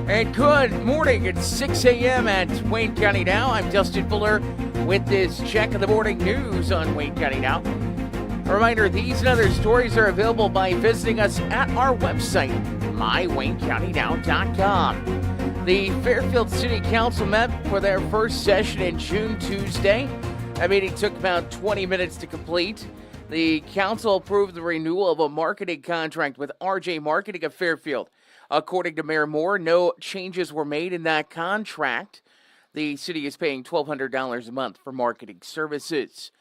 And good morning. It's 6 a.m. at Wayne County Now. I'm Dustin Fuller with this check of the morning news on Wayne County Now. A reminder, these and other stories are available by visiting us at our website, mywaynecountynow.com. The Fairfield City Council met for their first session in June Tuesday. That meeting took about 20 minutes to complete. The council approved the renewal of a marketing contract with RJ Marketing of Fairfield. According to Mayor Moore, no changes were made in that contract. The city is paying $1,200 a month for marketing services.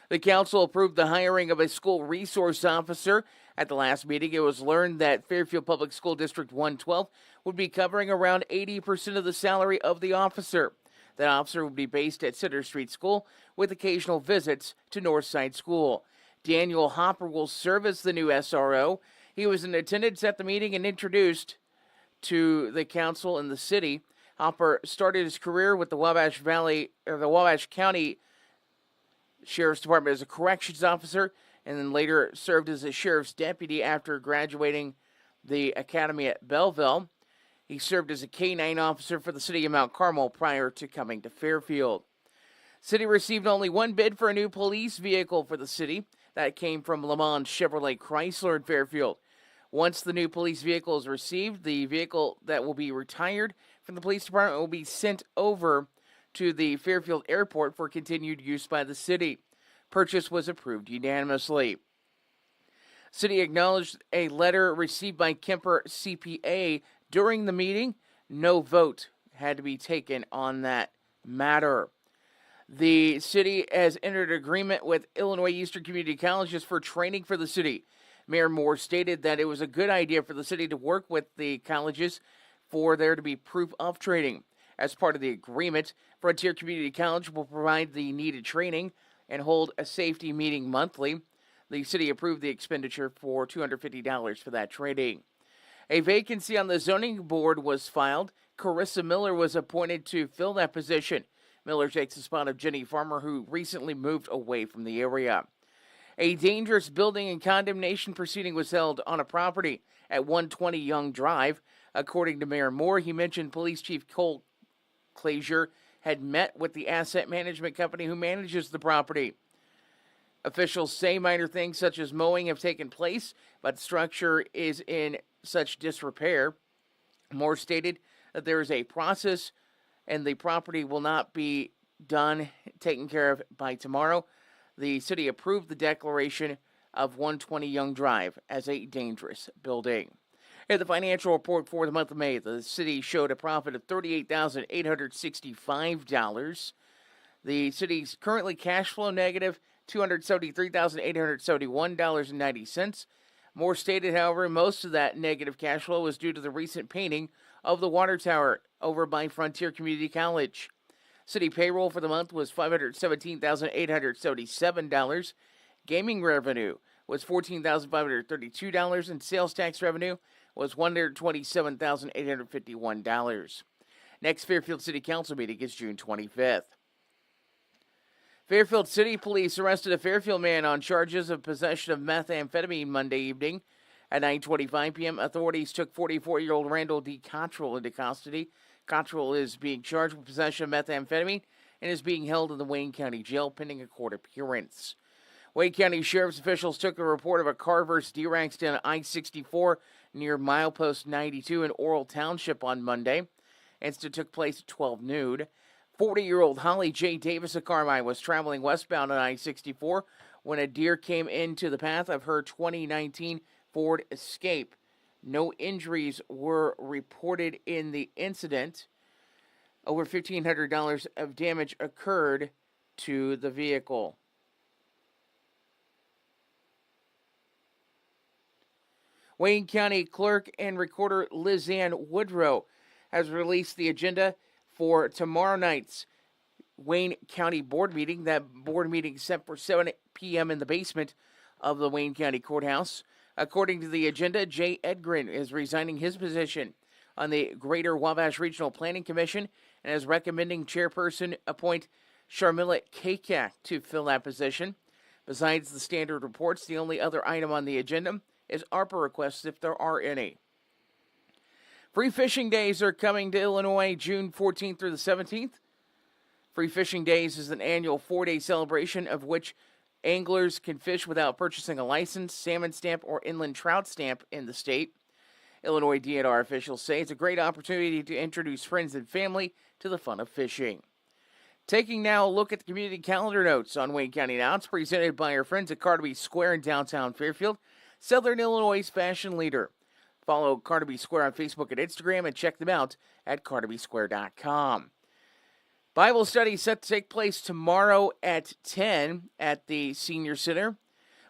The council approved the hiring of a school resource officer. At the last meeting, it was learned that Fairfield Public School District 112 would be covering around 80% of the salary of the officer. That officer would be based at Center Street School with occasional visits to Northside School. Daniel Hopper will serve as the new SRO. He was in attendance at the meeting and introduced to the council and the city. Hopper started his career with the Wabash County Sheriff's Department as a corrections officer, and then later served as a sheriff's deputy after graduating the academy at Belleville. He served as a K-9 officer for the city of Mount Carmel prior to coming to Fairfield. City received only one bid for a new police vehicle for the city. That came from Le Mans Chevrolet Chrysler in Fairfield. Once the new police vehicle is received, the vehicle that will be retired from the police department will be sent over to the Fairfield Airport for continued use by the city. Purchase was approved unanimously. City acknowledged a letter received by Kemper CPA during the meeting. No vote had to be taken on that matter. The city has entered agreement with Illinois Eastern Community Colleges for training for the city. Mayor Moore stated that it was a good idea for the city to work with the colleges for there to be proof of training. As part of the agreement, Frontier Community College will provide the needed training and hold a safety meeting monthly. The city approved the expenditure for $250 for that training. A vacancy on the zoning board was filed. Carissa Miller was appointed to fill that position. Miller takes the spot of Jenny Farmer, who recently moved away from the area. A dangerous building and condemnation proceeding was held on a property at 120 Young Drive. According to Mayor Moore, he mentioned Police Chief Cole Clazier had met with the asset management company who manages the property. Officials say minor things such as mowing have taken place, but the structure is in such disrepair. Moore stated that there is a process and the property will not be taken care of by tomorrow. The city approved the declaration of 120 Young Drive as a dangerous building. In the financial report for the month of May, the city showed a profit of $38,865. The city's currently cash flow negative, $273,871.90. Moore stated, however, most of that negative cash flow was due to the recent painting of the water tower over by Frontier Community College. City payroll for the month was $517,877. Gaming revenue was $14,532, and sales tax revenue was $127,851. Next Fairfield City Council meeting is June 25th. Fairfield City Police arrested a Fairfield man on charges of possession of methamphetamine Monday evening. At 9:25 p.m., authorities took 44-year-old Randall D. Cottrell into custody. Cottrell is being charged with possession of methamphetamine and is being held in the Wayne County Jail pending a court appearance. Wayne County Sheriff's officials took a report of a car versus deer accident on I-64 near milepost 92 in Oral Township on Monday. Incident took place at 12 noon. 40-year-old Holly J. Davis of Carmine was traveling westbound on I-64 when a deer came into the path of her 2019 Ford Escape. No injuries were reported in the incident. Over $1,500 of damage occurred to the vehicle. Wayne County Clerk and Recorder Liz Ann Woodrow has released the agenda for tomorrow night's Wayne County Board meeting. That board meeting is set for 7 p.m. in the basement of the Wayne County Courthouse. According to the agenda, Jay Edgren is resigning his position on the Greater Wabash Regional Planning Commission and is recommending chairperson appoint Sharmila Kakak to fill that position. Besides the standard reports, the only other item on the agenda is ARPA requests if there are any. Free fishing days are coming to Illinois June 14th through the 17th. Free Fishing Days is an annual 4-day celebration of which anglers can fish without purchasing a license, salmon stamp, or inland trout stamp in the state. Illinois DNR officials say it's a great opportunity to introduce friends and family to the fun of fishing. Taking now a look at the community calendar notes on Wayne County Now. It's presented by our friends at Carnaby Square in downtown Fairfield, Southern Illinois' fashion leader. Follow Carnaby Square on Facebook and Instagram and check them out at carnabysquare.com. Bible study set to take place tomorrow at 10 at the Senior Center.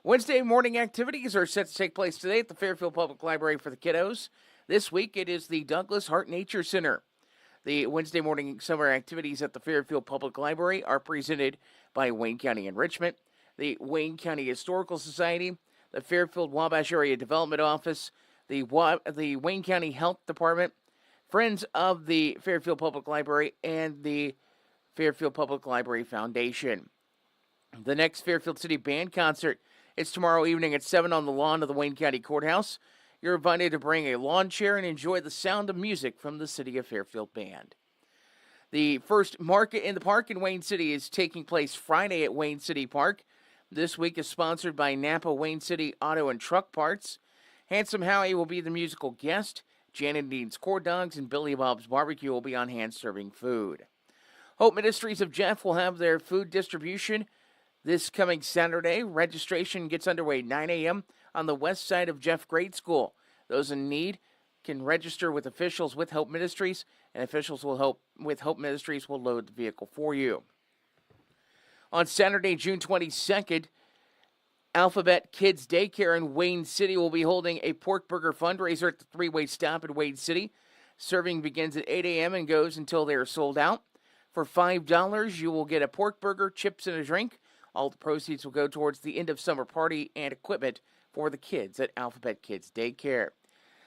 Wednesday morning activities are set to take place today at the Fairfield Public Library for the kiddos. This week it is the Douglas Hart Nature Center. The Wednesday morning summer activities at the Fairfield Public Library are presented by Wayne County Enrichment, the Wayne County Historical Society, the Fairfield Wabash Area Development Office, the Wayne County Health Department, Friends of the Fairfield Public Library, and the Fairfield Public Library Foundation. The next Fairfield City Band concert is tomorrow evening at 7 on the lawn of the Wayne County Courthouse. You're invited to bring a lawn chair and enjoy the sound of music from the City of Fairfield Band. The first Market in the Park in Wayne City is taking place Friday at Wayne City Park. This week is sponsored by Napa Wayne City Auto and Truck Parts. Handsome Howie will be the musical guest. Janet Dean's Corn Dogs and Billy Bob's Barbecue will be on hand serving food. Hope Ministries of Jeff will have their food distribution this coming Saturday. Registration gets underway 9 a.m. on the west side of Jeff Grade School. Those in need can register with officials with Hope Ministries, and officials with Hope Ministries will load the vehicle for you. On Saturday, June 22nd, Alphabet Kids Daycare in Wayne City will be holding a pork burger fundraiser at the three-way stop in Wayne City. Serving begins at 8 a.m. and goes until they are sold out. For $5, you will get a pork burger, chips, and a drink. All the proceeds will go towards the end-of-summer party and equipment for the kids at Alphabet Kids Daycare.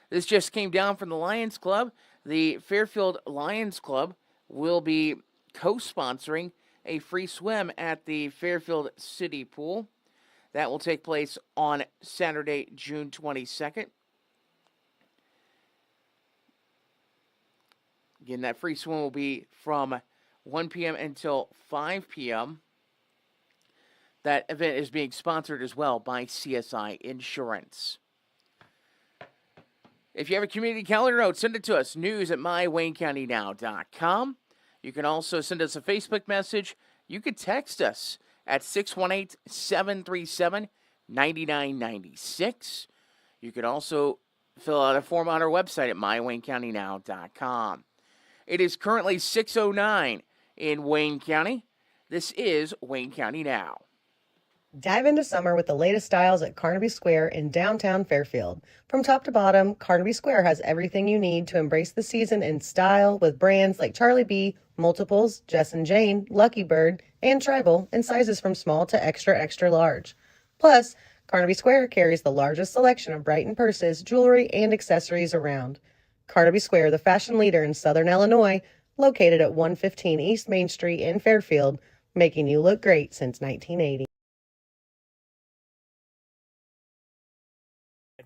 This just came down from the Lions Club. The Fairfield Lions Club will be co-sponsoring a free swim at the Fairfield City Pool. That will take place on Saturday, June 22nd. Again, that free swim will be from 1 p.m. until 5 p.m. That event is being sponsored as well by CSI Insurance. If you have a community calendar note, send it to us, news@mywaynecountynow.com. You can also send us a Facebook message. You could text us at 618-737-9996. You can also fill out a form on our website at mywaynecountynow.com. It is currently 6:09 in Wayne County. This is Wayne County Now. Dive into summer with the latest styles at Carnaby Square in downtown Fairfield. From top to bottom, Carnaby Square has everything you need to embrace the season in style with brands like Charlie B, Multiples, Jess and Jane, Lucky Bird, and Tribal in sizes from small to extra, extra large. Plus, Carnaby Square carries the largest selection of Brighton purses, jewelry, and accessories around. Carnaby Square, the fashion leader in Southern Illinois, located at 115 East Main Street in Fairfield, making you look great since 1980.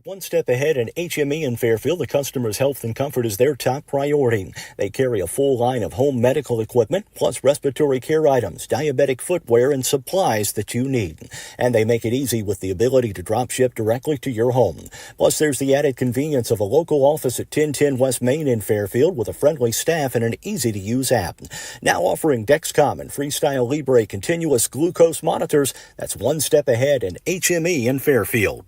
One step ahead in HME in Fairfield, the customer's health and comfort is their top priority. They carry a full line of home medical equipment, plus respiratory care items, diabetic footwear, and supplies that you need. And they make it easy with the ability to drop ship directly to your home. Plus, there's the added convenience of a local office at 1010 West Main in Fairfield with a friendly staff and an easy-to-use app. Now offering Dexcom and Freestyle Libre continuous glucose monitors. That's one step ahead in HME in Fairfield.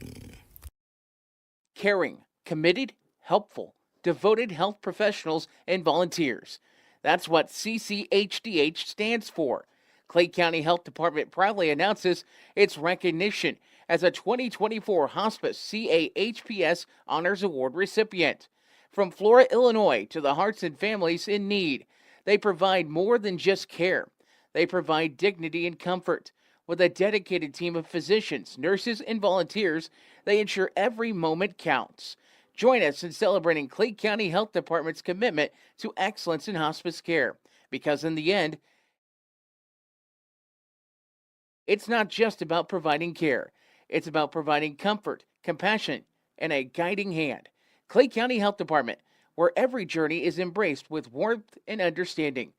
Caring, committed, helpful, devoted health professionals and volunteers. That's what CCHDH stands for. Clay County Health Department proudly announces its recognition as a 2024 Hospice CAHPS Honors Award recipient. From Flora, Illinois to the hearts and families in need, they provide more than just care. They provide dignity and comfort. With a dedicated team of physicians, nurses, and volunteers, they ensure every moment counts. Join us in celebrating Clay County Health Department's commitment to excellence in hospice care. Because in the end, it's not just about providing care. It's about providing comfort, compassion, and a guiding hand. Clay County Health Department, where every journey is embraced with warmth and understanding.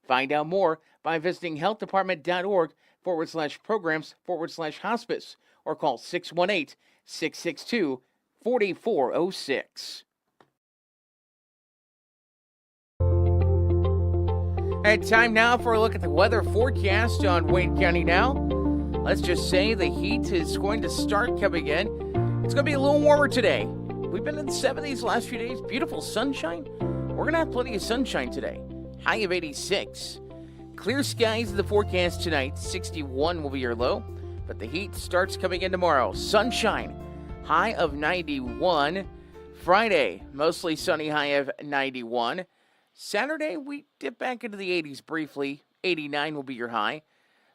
Find out more by visiting healthdepartment.org/programs/hospice or call 618 662 4406. And time now for a look at the weather forecast on Wayne County Now. Let's just say the heat is going to start coming in. It's going to be a little warmer today. We've been in the 70s the last few days. Beautiful sunshine. We're going to have plenty of sunshine today. High of 86. Clear skies in the forecast tonight. 61 will be your low. But the heat starts coming in tomorrow. Sunshine. High of 91. Friday, mostly sunny, high of 91. Saturday, we dip back into the 80s briefly. 89 will be your high.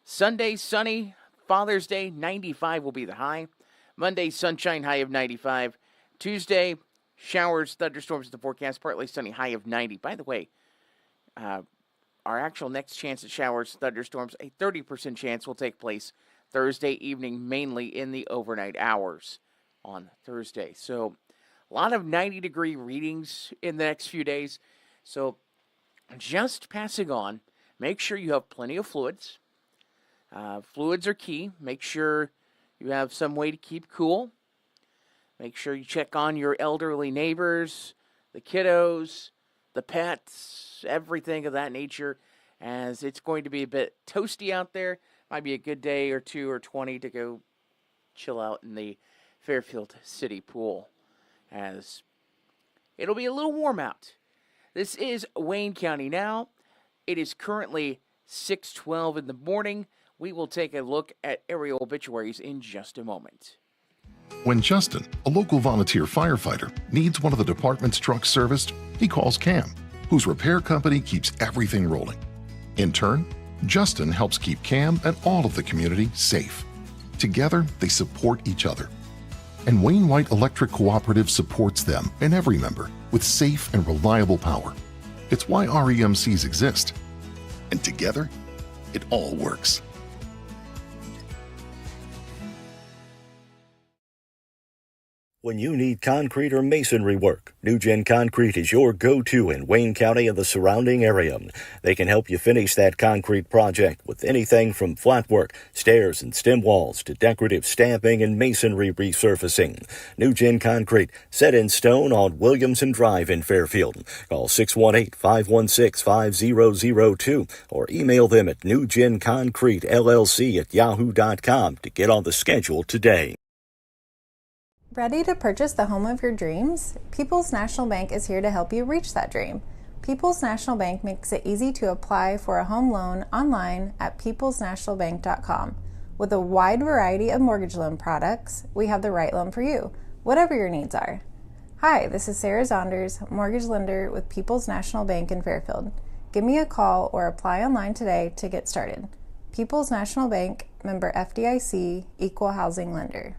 Sunday, sunny. Father's Day, 95 will be the high. Monday, sunshine, high of 95. Tuesday, showers, thunderstorms in the forecast, partly sunny, high of 90. By the way, our actual next chance at showers, thunderstorms, a 30% chance will take place Thursday evening, mainly in the overnight hours on Thursday. So a lot of 90-degree readings in the next few days. So just passing on, make sure you have plenty of fluids. Fluids are key. Make sure you have some way to keep cool. Make sure you check on your elderly neighbors, the kiddos, the pets, everything of that nature, as it's going to be a bit toasty out there. Might be a good day or 2 or 20 to go chill out in the Fairfield City Pool, as it'll be a little warm out. This is Wayne County Now. It is currently 6:12 in the morning. We will take a look at area obituaries in just a moment. When Justin, a local volunteer firefighter, needs one of the department's trucks serviced, he calls Cam, whose repair company keeps everything rolling. In turn, Justin helps keep Cam and all of the community safe. Together, they support each other. And Wayne White Electric Cooperative supports them and every member with safe and reliable power. It's why REMCs exist. And together, it all works. When you need concrete or masonry work, NewGen Concrete is your go-to in Wayne County and the surrounding area. They can help you finish that concrete project with anything from flat work, stairs and stem walls to decorative stamping and masonry resurfacing. NewGen Concrete, set in stone on Williamson Drive in Fairfield. Call 618-516-5002 or email them at newgenconcretellc@yahoo.com to get on the schedule today. Ready to purchase the home of your dreams? People's National Bank is here to help you reach that dream. People's National Bank makes it easy to apply for a home loan online at peoplesnationalbank.com. With a wide variety of mortgage loan products, we have the right loan for you, whatever your needs are. Hi, this is Sarah Zonders, mortgage lender with People's National Bank in Fairfield. Give me a call or apply online today to get started. People's National Bank, member FDIC, equal housing lender.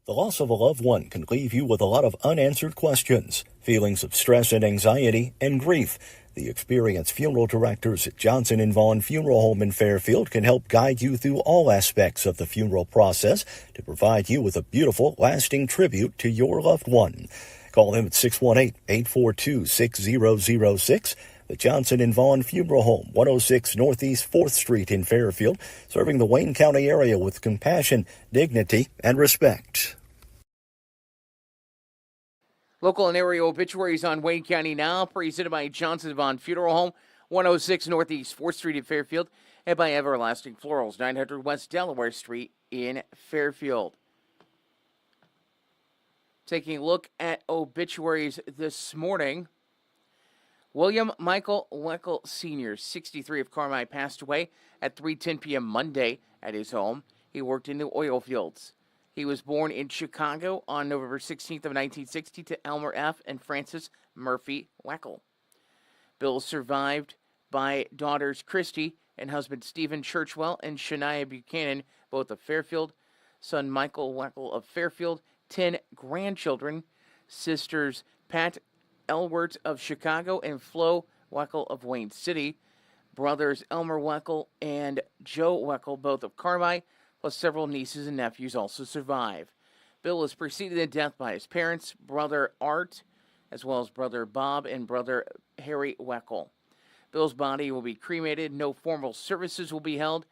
The loss of a loved one can leave you with a lot of unanswered questions, feelings of stress and anxiety, and grief. The experienced funeral directors at Johnson & Vaughn Funeral Home in Fairfield can help guide you through all aspects of the funeral process to provide you with a beautiful, lasting tribute to your loved one. Call them at 618-842-6006. The Johnson & Vaughn Funeral Home, 106 Northeast 4th Street in Fairfield, serving the Wayne County area with compassion, dignity, and respect. Local and area obituaries on Wayne County Now, presented by Johnson & Vaughn Funeral Home, 106 Northeast 4th Street in Fairfield, and by Everlasting Florals, 900 West Delaware Street in Fairfield. Taking a look at obituaries this morning. William Michael Weckel Sr., 63 of Carmi, passed away at 3:10 p.m. Monday at his home. He worked in the oil fields. He was born in Chicago on November 16th of 1960 to Elmer F. and Frances Murphy Weckel. Bill is survived by daughters Christy and husband Stephen Churchwell and Shania Buchanan, both of Fairfield, son Michael Weckel of Fairfield, 10 grandchildren, sisters Pat Elwert of Chicago and Flo Weckel of Wayne City, brothers Elmer Weckel and Joe Weckel, both of Carmi, plus several nieces and nephews also survive. Bill was preceded in death by his parents, brother Art, as well as brother Bob and brother Harry Weckel. Bill's body will be cremated. No formal services will be held.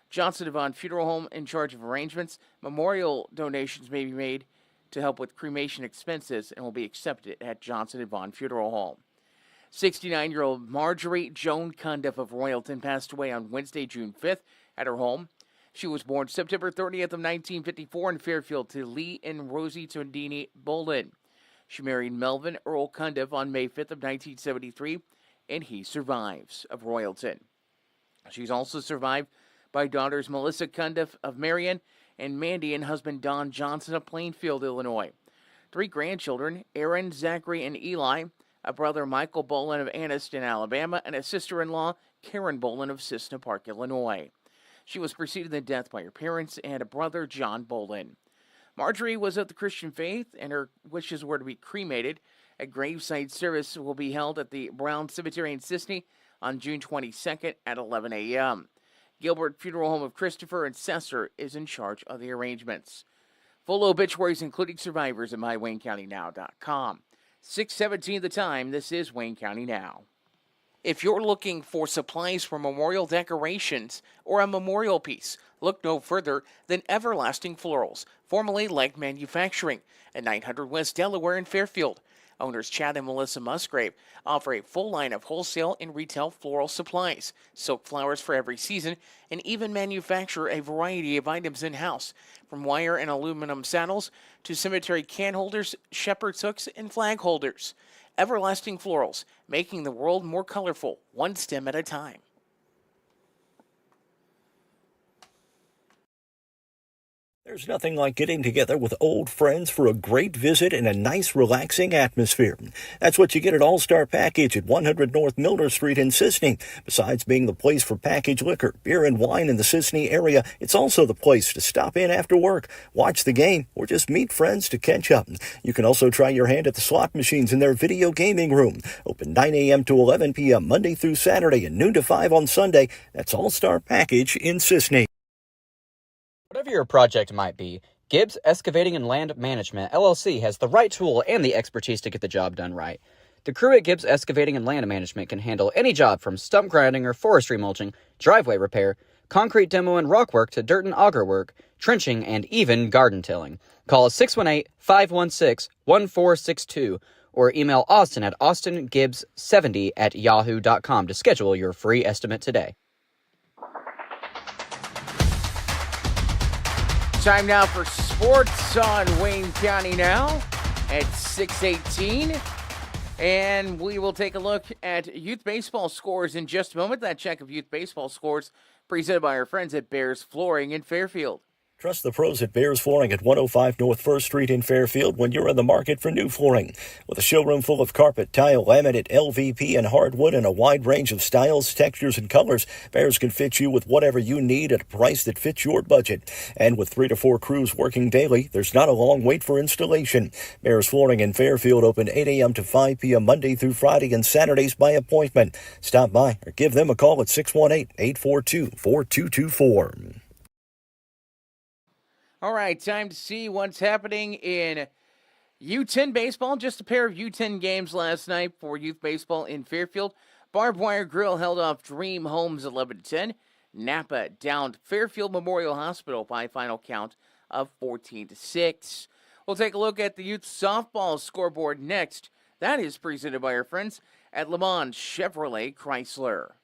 Johnson Devon Funeral Home in charge of arrangements. Memorial donations may be made to help with cremation expenses and will be accepted at Johnson Devon Funeral Home. 69-year-old Marjorie Joan Cundiff of Royalton passed away on Wednesday, June 5th at her home. She was born September 30th of 1954 in Fairfield to Lee and Rosie Tondini Bolin. She married Melvin Earl Cundiff on May 5th of 1973, and he survives of Royalton. She's also survived by daughters Melissa Cundiff of Marion and Mandy and husband Don Johnson of Plainfield, Illinois. 3 grandchildren, Aaron, Zachary, and Eli, a brother Michael Bolin of Anniston, Alabama, and a sister-in-law, Karen Bolin of Cissna Park, Illinois. She was preceded in death by her parents and a brother, John Bolin. Marjorie was of the Christian faith, and her wishes were to be cremated. A graveside service will be held at the Brown Cemetery in Sisney on June 22nd at 11 a.m. Gilbert Funeral Home of Christopher and Cesar is in charge of the arrangements. Full obituaries, including survivors, at mywaynecountynow.com. 6:17 the time. This is Wayne County Now. If you're looking for supplies for memorial decorations or a memorial piece, look no further than Everlasting Florals, formerly Leg Manufacturing, at 900 West Delaware in Fairfield. Owners Chad and Melissa Musgrave offer a full line of wholesale and retail floral supplies, silk flowers for every season, and even manufacture a variety of items in-house, from wire and aluminum saddles to cemetery can holders, shepherd's hooks, and flag holders. Everlasting Florals, making the world more colorful, one stem at a time. There's nothing like getting together with old friends for a great visit and a nice, relaxing atmosphere. That's what you get at All-Star Package at 100 North Milner Street in Sisney. Besides being the place for packaged liquor, beer, and wine in the Sisney area, it's also the place to stop in after work, watch the game, or just meet friends to catch up. You can also try your hand at the slot machines in their video gaming room. Open 9 a.m. to 11 p.m. Monday through Saturday and noon to 5 on Sunday. That's All-Star Package in Sisney. Whatever your project might be, Gibbs Excavating and Land Management, LLC has the right tool and the expertise to get the job done right. The crew at Gibbs Excavating and Land Management can handle any job from stump grinding or forestry mulching, driveway repair, concrete demo and rock work to dirt and auger work, trenching, and even garden tilling. Call us 618-516-1462 or email Austin at austingibbs70@yahoo.com to schedule your free estimate today. Time now for sports on Wayne County Now at 6:18. And we will take a look at youth baseball scores in just a moment. That check of youth baseball scores presented by our friends at Bears Flooring in Fairfield. Trust the pros at Bears Flooring at 105 North 1st Street in Fairfield when you're in the market for new flooring. With a showroom full of carpet, tile, laminate, LVP, and hardwood and a wide range of styles, textures, and colors, Bears can fit you with whatever you need at a price that fits your budget. And with 3 to 4 crews working daily, there's not a long wait for installation. Bears Flooring in Fairfield open 8 a.m. to 5 p.m. Monday through Friday and Saturdays by appointment. Stop by or give them a call at 618-842-4224. All right, time to see what's happening in U10 baseball. Just a pair of U10 games last night for youth baseball in Fairfield. Barbed Wire Grill held off Dream Homes 11-10. Napa downed Fairfield Memorial Hospital by a final count of 14-6. We'll take a look at the youth softball scoreboard next. That is presented by our friends at Le Mans Chevrolet Chrysler.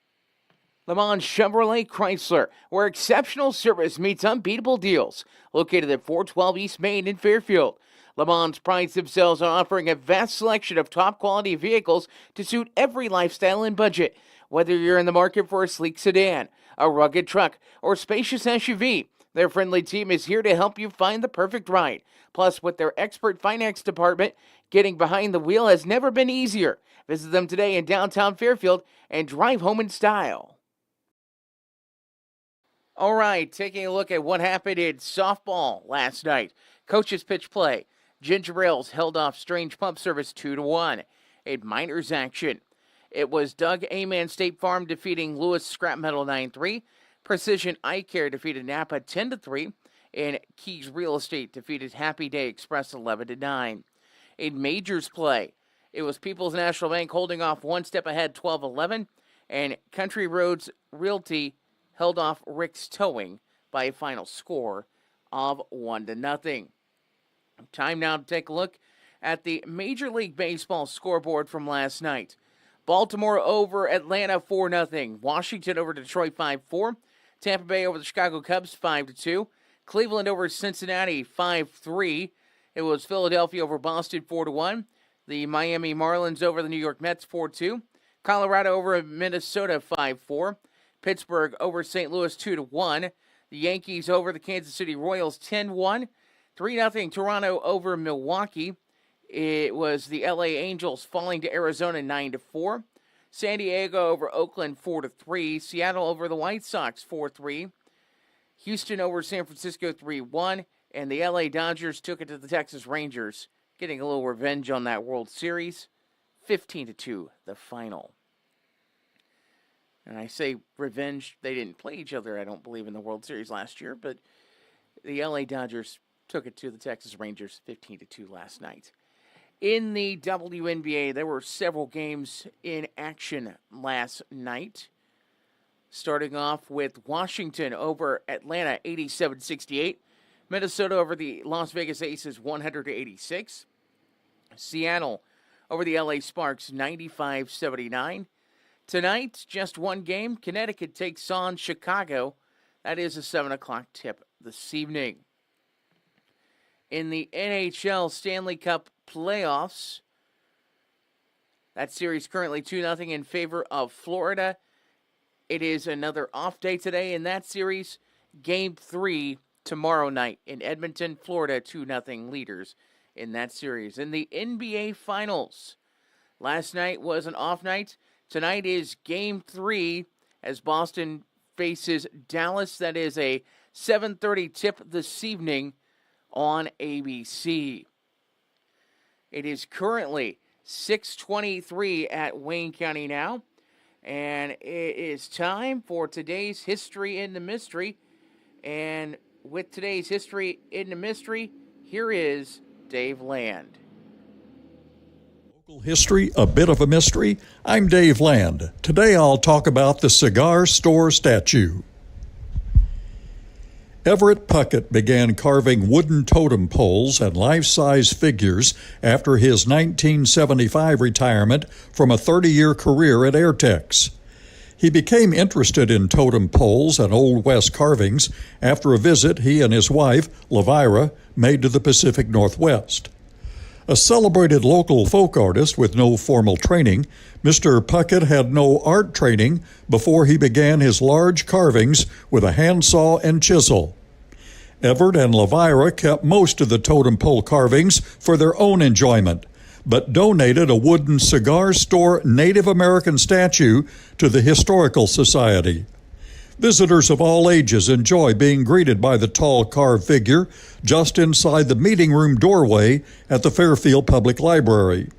Le Mans Chevrolet Chrysler, where exceptional service meets unbeatable deals. Located at 412 East Main in Fairfield. Le Mans prides themselves on offering a vast selection of top-quality vehicles to suit every lifestyle and budget. Whether you're in the market for a sleek sedan, a rugged truck, or spacious SUV, their friendly team is here to help you find the perfect ride. Plus, with their expert finance department, getting behind the wheel has never been easier. Visit them today in downtown Fairfield and drive home in style. All right, taking a look at what happened in softball last night. Coaches pitch play. Ginger Ales held off Strange Pump Service 2-1. In minors action, it was Doug Aman State Farm defeating Lewis Scrap Metal 9-3. Precision Eye Care defeated Napa 10-3. And Keys Real Estate defeated Happy Day Express 11-9. In majors play, It was People's National Bank holding off one step ahead, 12-11, and Country Roads Realty held off Rick's Towing by a final score of 1-0. Time now to take a look at the Major League Baseball scoreboard from last night. Baltimore over Atlanta 4-0. Washington over Detroit 5-4. Tampa Bay over the Chicago Cubs 5-2. Cleveland over Cincinnati 5-3. It was Philadelphia over Boston 4-1. The Miami Marlins over the New York Mets 4-2. Colorado over Minnesota 5-4. Pittsburgh over St. Louis 2-1. The Yankees over the Kansas City Royals 10-1. 3-0 Toronto over Milwaukee. It was the LA Angels falling to Arizona 9-4. San Diego over Oakland 4-3. Seattle over the White Sox 4-3. Houston over San Francisco 3-1. And the LA Dodgers took it to the Texas Rangers, getting a little revenge on that World Series. 15-2, the final. And I say revenge, they didn't play each other, I don't believe, in the World Series last year, but the LA Dodgers took it to the Texas Rangers 15-2 last night. In the WNBA, there were several games in action last night. Starting off with Washington over Atlanta 87-68. Minnesota over the Las Vegas Aces 100-86. Seattle over the LA Sparks 95-79. Tonight, just one game. Connecticut takes on Chicago. That is a 7 o'clock tip this evening. In the NHL Stanley Cup playoffs, that series currently 2-0 in favor of Florida. It is another off day today in that series. Game 3 tomorrow night in Edmonton, Florida, 2-0 leaders in that series. In the NBA Finals, last night was an off night. Tonight is Game 3 as Boston faces Dallas. That is a 7:30 tip this evening on ABC. It is currently 6:23 at Wayne County now, and it is time for today's History in the Mystery. And with today's History in the Mystery, here is Dave Land. Local history, a bit of a mystery. I'm Dave Land. Today I'll talk about the Cigar Store statue. Everett Puckett began carving wooden totem poles and life-size figures after his 1975 retirement from a 30-year career at Airtex. He became interested in totem poles and Old West carvings after a visit he and his wife, Levira, made to the Pacific Northwest. A celebrated local folk artist with no formal training, Mr. Puckett had no art training before he began his large carvings with a handsaw and chisel. Everett and Levira kept most of the totem pole carvings for their own enjoyment, but donated a wooden Cigar Store Native American statue to the Historical Society. Visitors of all ages enjoy being greeted by the tall carved figure just inside the meeting room doorway at the Fairfield Public Library.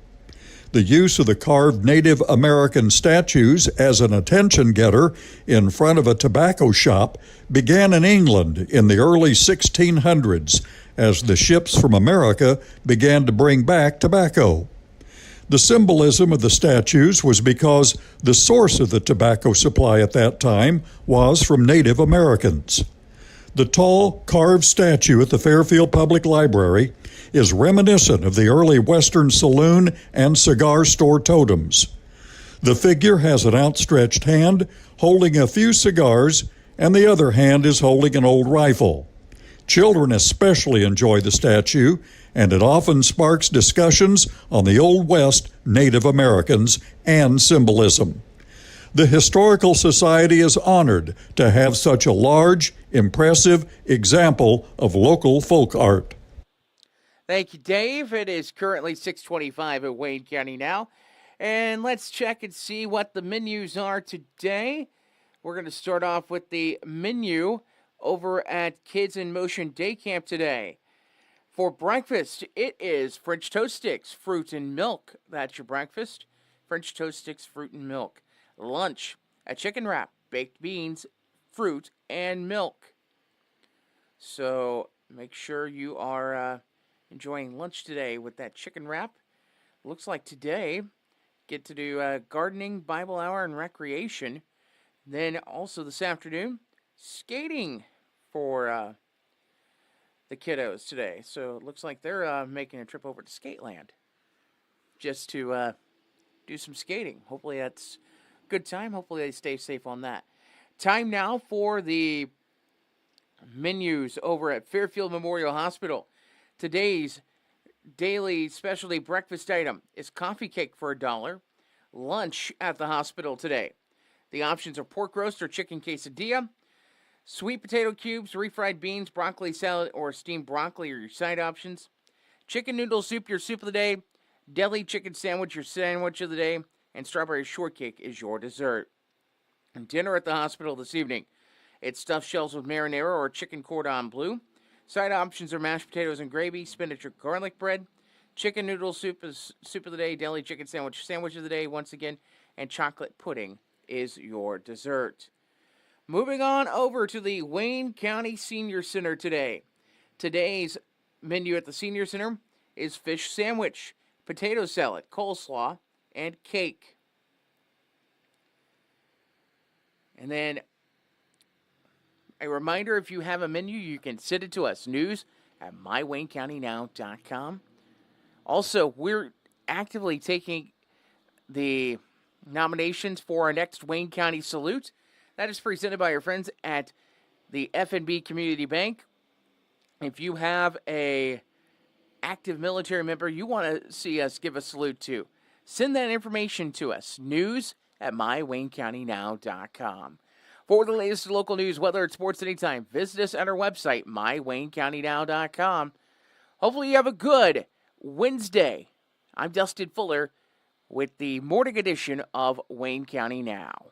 The use of the carved Native American statues as an attention getter in front of a tobacco shop began in England in the early 1600s as the ships from America began to bring back tobacco. The symbolism of the statues was because the source of the tobacco supply at that time was from Native Americans. The tall, carved statue at the Fairfield Public Library is reminiscent of the early Western saloon and cigar store totems. The figure has an outstretched hand holding a few cigars, and the other hand is holding an old rifle. Children especially enjoy the statue, and it often sparks discussions on the Old West Native Americans and symbolism. The Historical Society is honored to have such a large, impressive example of local folk art. Thank you, Dave. It is currently 6:25 at Wayne County now. And let's check and see what the menus are today. We're going to start off with the menu over at Kids in Motion Day Camp today. For breakfast, it is French toast sticks, fruit and milk. That's your breakfast. French toast sticks, fruit and milk. Lunch, a chicken wrap, baked beans, fruit, and milk. So make sure you are enjoying lunch today with that chicken wrap. looks like today get to do gardening, Bible hour, and recreation. Then also this afternoon, skating for the kiddos today. So it looks like they're making a trip over to Skateland just to do some skating. Hopefully that's a good time. Hopefully they stay safe on that. Time now for the menus over at Fairfield Memorial Hospital. Today's daily specialty breakfast item is coffee cake for $1. Lunch at the hospital today. The options are pork roast or chicken quesadilla, sweet potato cubes, refried beans, broccoli salad, or steamed broccoli are your side options. Chicken noodle soup, your soup of the day. Deli chicken sandwich, your sandwich of the day. And strawberry shortcake is your dessert. And dinner at the hospital this evening. It's stuffed shells with marinara or chicken cordon bleu. Side options are mashed potatoes and gravy, spinach or garlic bread. Chicken noodle soup is soup of the day. Deli chicken sandwich, sandwich of the day once again. And chocolate pudding is your dessert. Moving on over to the Wayne County Senior Center today. Today's menu at the Senior Center is fish sandwich, potato salad, coleslaw, and cake. And then a reminder, if you have a menu, you can send it to us. News at mywaynecountynow.com. Also, we're actively taking the nominations for our next Wayne County Salute. That is presented by our friends at the F&B Community Bank. If you have a active military member you want to see us give a salute to, send that information to us. News at mywaynecountynow.com. For the latest local news, weather, and sports anytime, visit us at our website, mywaynecountynow.com. Hopefully you have a good Wednesday. I'm Dustin Fuller with the morning edition of Wayne County Now.